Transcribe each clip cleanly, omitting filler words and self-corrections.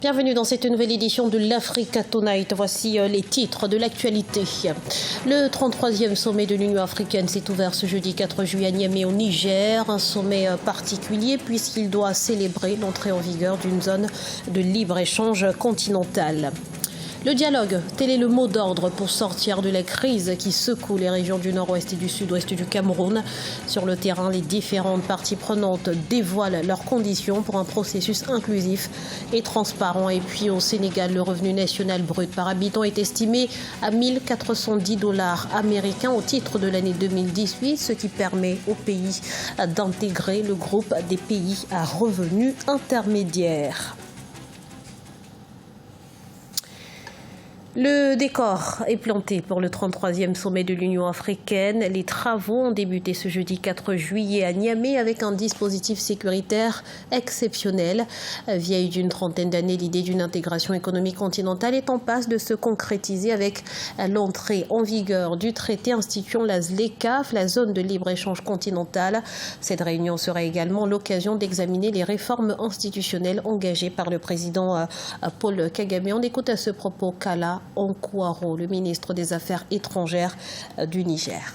Bienvenue dans cette nouvelle édition de l'Africa Tonight. Voici les titres de l'actualité. Le 33e sommet de l'Union africaine s'est ouvert ce jeudi 4 juillet à Niamey au Niger. Un sommet particulier puisqu'il doit célébrer l'entrée en vigueur d'une zone de libre-échange continentale. Le dialogue, tel est le mot d'ordre pour sortir de la crise qui secoue les régions du nord-ouest et du sud-ouest du Cameroun. Sur le terrain, les différentes parties prenantes dévoilent leurs conditions pour un processus inclusif et transparent. Et puis au Sénégal, le revenu national brut par habitant est estimé à 1 410 $ américains au titre de l'année 2018, ce qui permet au pays d'intégrer le groupe des pays à revenus intermédiaires. Le décor est planté pour le 33e sommet de l'Union africaine. Les travaux ont débuté ce jeudi 4 juillet à Niamey avec un dispositif sécuritaire exceptionnel. Vieille d'une trentaine d'années, l'idée d'une intégration économique continentale est en passe de se concrétiser avec l'entrée en vigueur du traité instituant la ZLECAf, la zone de libre-échange continentale. Cette réunion sera également l'occasion d'examiner les réformes institutionnelles engagées par le président Paul Kagame. On écoute à ce propos Kala Onkouaro, le ministre des Affaires étrangères du Niger.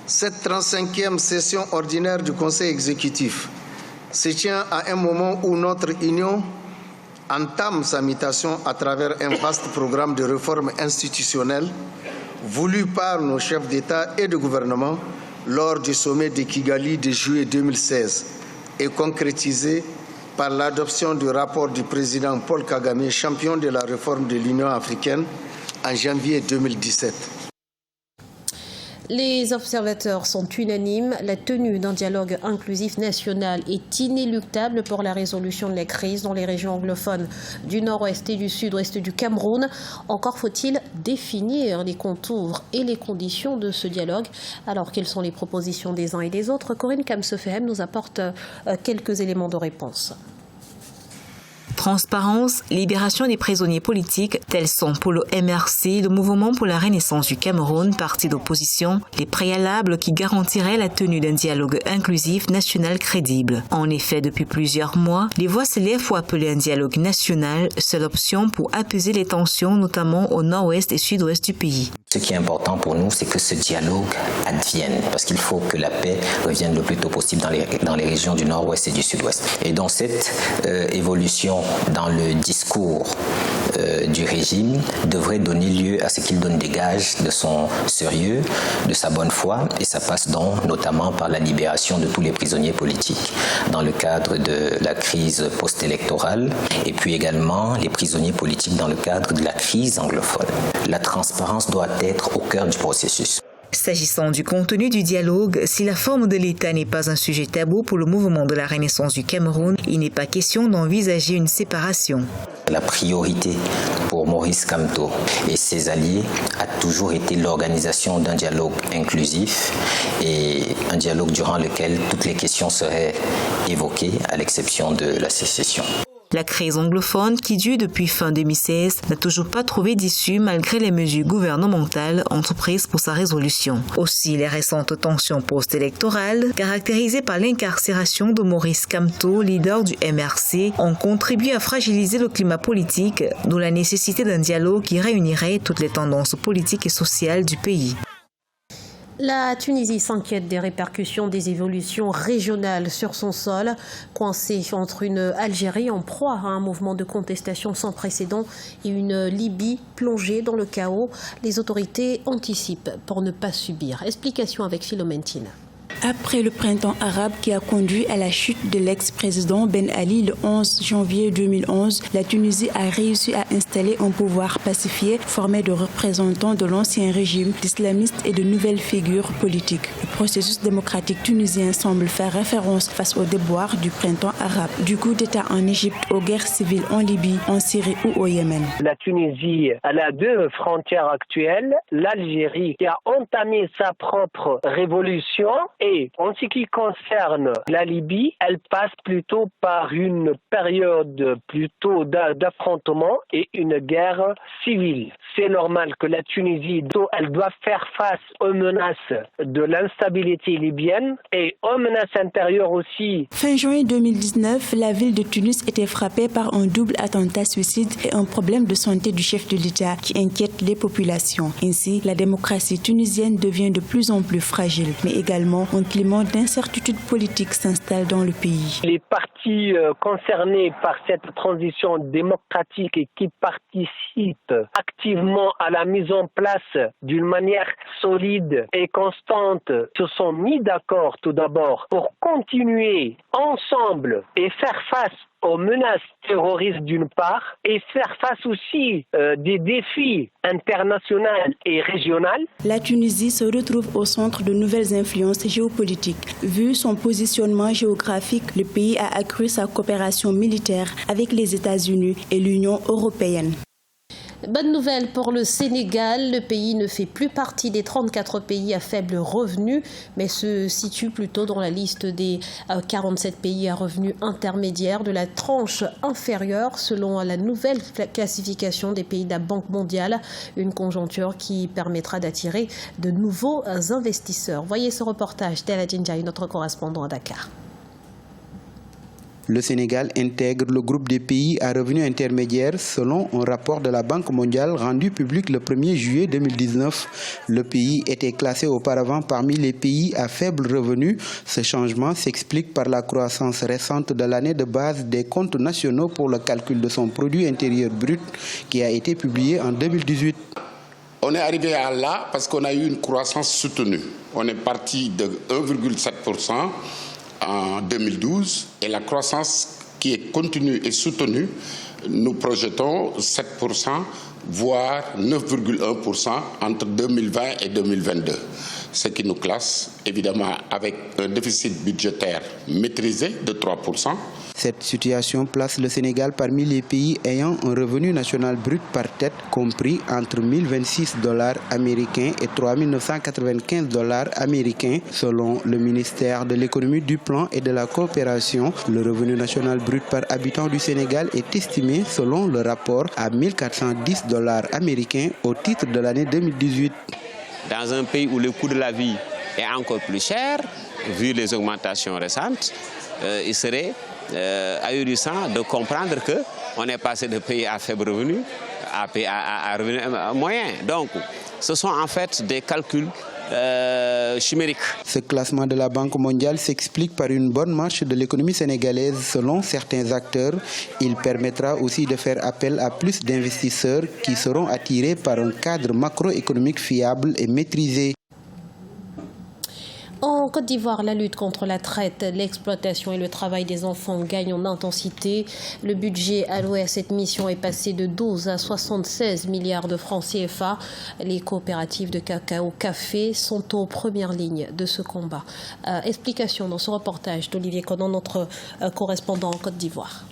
Cette 35e session ordinaire du Conseil exécutif se tient à un moment où notre Union entame sa mutation à travers un vaste programme de réformes institutionnelles voulu par nos chefs d'État et de gouvernement lors du sommet de Kigali de juillet 2016 et concrétisé par l'adoption du rapport du président Paul Kagame, champion de la réforme de l'Union africaine, en janvier 2017. Les observateurs sont unanimes. La tenue d'un dialogue inclusif national est inéluctable pour la résolution de la crise dans les régions anglophones du nord-ouest et du sud-ouest du Cameroun. Encore faut-il définir les contours et les conditions de ce dialogue. Alors, quelles sont les propositions des uns et des autres? Corinne Kamsefehem nous apporte quelques éléments de réponse. Transparence, libération des prisonniers politiques, tels sont pour le MRC, le Mouvement pour la Renaissance du Cameroun, parti d'opposition, les préalables qui garantiraient la tenue d'un dialogue inclusif national crédible. En effet, depuis plusieurs mois, les voix s'élèvent pour appeler un dialogue national, seule option pour apaiser les tensions, notamment au nord-ouest et sud-ouest du pays. Ce qui est important pour nous, c'est que ce dialogue advienne, parce qu'il faut que la paix revienne le plus tôt possible dans les régions du nord-ouest et du sud-ouest. Et dans cette évolution dans le discours du régime devrait donner lieu à ce qu'il donne des gages de son sérieux, de sa bonne foi, et ça passe donc notamment par la libération de tous les prisonniers politiques dans le cadre de la crise post-électorale, et puis également les prisonniers politiques dans le cadre de la crise anglophone. La transparence doit être au cœur du processus. S'agissant du contenu du dialogue, si la forme de l'État n'est pas un sujet tabou pour le mouvement de la Renaissance du Cameroun, il n'est pas question d'envisager une séparation. La priorité pour Maurice Kamto et ses alliés a toujours été l'organisation d'un dialogue inclusif et un dialogue durant lequel toutes les questions seraient évoquées à l'exception de la sécession. La crise anglophone, qui dure depuis fin 2016, n'a toujours pas trouvé d'issue malgré les mesures gouvernementales entreprises pour sa résolution. Aussi, les récentes tensions post-électorales, caractérisées par l'incarcération de Maurice Kamto, leader du MRC, ont contribué à fragiliser le climat politique, d'où la nécessité d'un dialogue qui réunirait toutes les tendances politiques et sociales du pays. La Tunisie s'inquiète des répercussions des évolutions régionales sur son sol, coincée entre une Algérie en proie à un mouvement de contestation sans précédent et une Libye plongée dans le chaos. Les autorités anticipent pour ne pas subir. Explication avec Philomène Tine. Après le printemps arabe qui a conduit à la chute de l'ex-président Ben Ali le 11 janvier 2011, la Tunisie a réussi à installer un pouvoir pacifié formé de représentants de l'ancien régime, d'islamistes et de nouvelles figures politiques. Le processus démocratique tunisien semble faire référence face aux déboires du printemps arabe, du coup d'État en Égypte, aux guerres civiles en Libye, en Syrie ou au Yémen. La Tunisie, elle a deux frontières actuelles, l'Algérie qui a entamé sa propre révolution et Et en ce qui concerne la Libye, elle passe plutôt par une période plutôt d'affrontement et une guerre civile. C'est normal que la Tunisie, elle doit faire face aux menaces de l'instabilité libyenne et aux menaces intérieures aussi. Fin juin 2019, la ville de Tunis était frappée par un double attentat suicide et un problème de santé du chef de l'État qui inquiète les populations. Ainsi, la démocratie tunisienne devient de plus en plus fragile, mais également un climat d'incertitude politique s'installe dans le pays. Les partis concernés par cette transition démocratique et qui participent activement à la mise en place d'une manière solide et constante se sont mis d'accord tout d'abord pour continuer ensemble et faire face aux menaces terroristes d'une part et faire face aussi des défis internationaux et régionaux. La Tunisie se retrouve au centre de nouvelles influences géopolitiques. Vu son positionnement géographique, le pays a accru sa coopération militaire avec les États-Unis et l'Union européenne. Bonne nouvelle pour le Sénégal, le pays ne fait plus partie des 34 pays à faible revenu, mais se situe plutôt dans la liste des 47 pays à revenus intermédiaires de la tranche inférieure selon la nouvelle classification des pays de la Banque mondiale, une conjoncture qui permettra d'attirer de nouveaux investisseurs. Voyez ce reportage d'El Adjinjaï, notre correspondant à Dakar. Le Sénégal intègre le groupe des pays à revenus intermédiaires selon un rapport de la Banque mondiale rendu public le 1er juillet 2019. Le pays était classé auparavant parmi les pays à faible revenu. Ce changement s'explique par la croissance récente de l'année de base des comptes nationaux pour le calcul de son produit intérieur brut qui a été publié en 2018. On est arrivé à là parce qu'on a eu une croissance soutenue. On est parti de 1,7% en 2012 et la croissance qui est continue et soutenue, nous projetons 7%, voire 9,1% entre 2020 et 2022. Ce qui nous classe évidemment avec un déficit budgétaire maîtrisé de 3%. Cette situation place le Sénégal parmi les pays ayant un revenu national brut par tête compris entre 1 026 $ américains et 3 995 $ américains. Selon le ministère de l'économie, du plan et de la coopération, le revenu national brut par habitant du Sénégal est estimé selon le rapport à 1 410 $ américains au titre de l'année 2018. Dans un pays où le coût de la vie est encore plus cher, vu les augmentations récentes, il serait ahurissant de comprendre qu'on est passé de pays à faible revenu à revenu moyen. Donc, ce sont en fait des calculs chimériques. Ce classement de la Banque mondiale s'explique par une bonne marche de l'économie sénégalaise selon certains acteurs. Il permettra aussi de faire appel à plus d'investisseurs qui seront attirés par un cadre macroéconomique fiable et maîtrisé. En Côte d'Ivoire, la lutte contre la traite, l'exploitation et le travail des enfants gagnent en intensité. Le budget alloué à cette mission est passé de 12 à 76 milliards de francs CFA. Les coopératives de cacao café sont aux premières lignes de ce combat. Explication dans ce reportage d'Olivier Conan, notre correspondant en Côte d'Ivoire.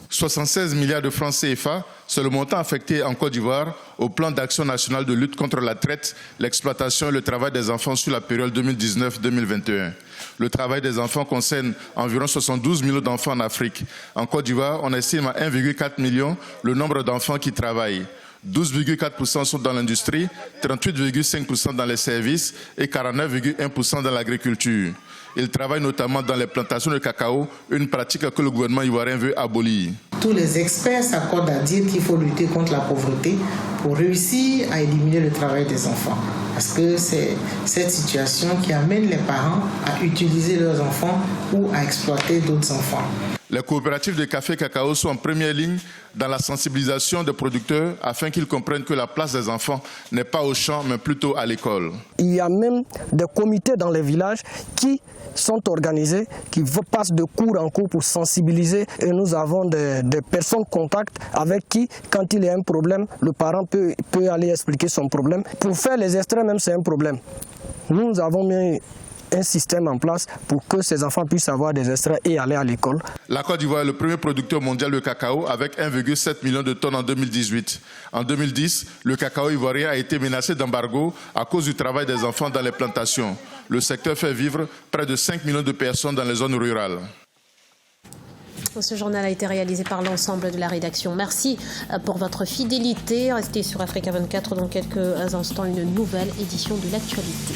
76 milliards de francs CFA, c'est le montant affecté en Côte d'Ivoire au plan d'action national de lutte contre la traite, l'exploitation et le travail des enfants sur la période 2019-2021. Le travail des enfants concerne environ 72 millions d'enfants en Afrique. En Côte d'Ivoire, on estime à 1,4 million le nombre d'enfants qui travaillent. 12,4% sont dans l'industrie, 38,5% dans les services et 49,1% dans l'agriculture. Ils travaillent notamment dans les plantations de cacao, une pratique que le gouvernement ivoirien veut abolir. Tous les experts s'accordent à dire qu'il faut lutter contre la pauvreté pour réussir à éliminer le travail des enfants. Parce que c'est cette situation qui amène les parents à utiliser leurs enfants ou à exploiter d'autres enfants. Les coopératives de café et cacao sont en première ligne dans la sensibilisation des producteurs afin qu'ils comprennent que la place des enfants n'est pas au champ mais plutôt à l'école. Il y a même des comités dans les villages qui sont organisés, qui passent de cours en cours pour sensibiliser et nous avons des personnes contact avec qui, quand il y a un problème, le parent peut aller expliquer son problème. Pour faire les extraits même c'est un problème. Nous avons mis un système en place pour que ces enfants puissent avoir des extraits et aller à l'école. La Côte d'Ivoire est le premier producteur mondial de cacao avec 1,7 million de tonnes en 2018. En 2010, le cacao ivoirien a été menacé d'embargo à cause du travail des enfants dans les plantations. le secteur fait vivre près de 5 millions de personnes dans les zones rurales. Ce journal a été réalisé par l'ensemble de la rédaction. Merci pour votre fidélité. Restez sur Africa 24 dans quelques instants, une nouvelle édition de l'actualité.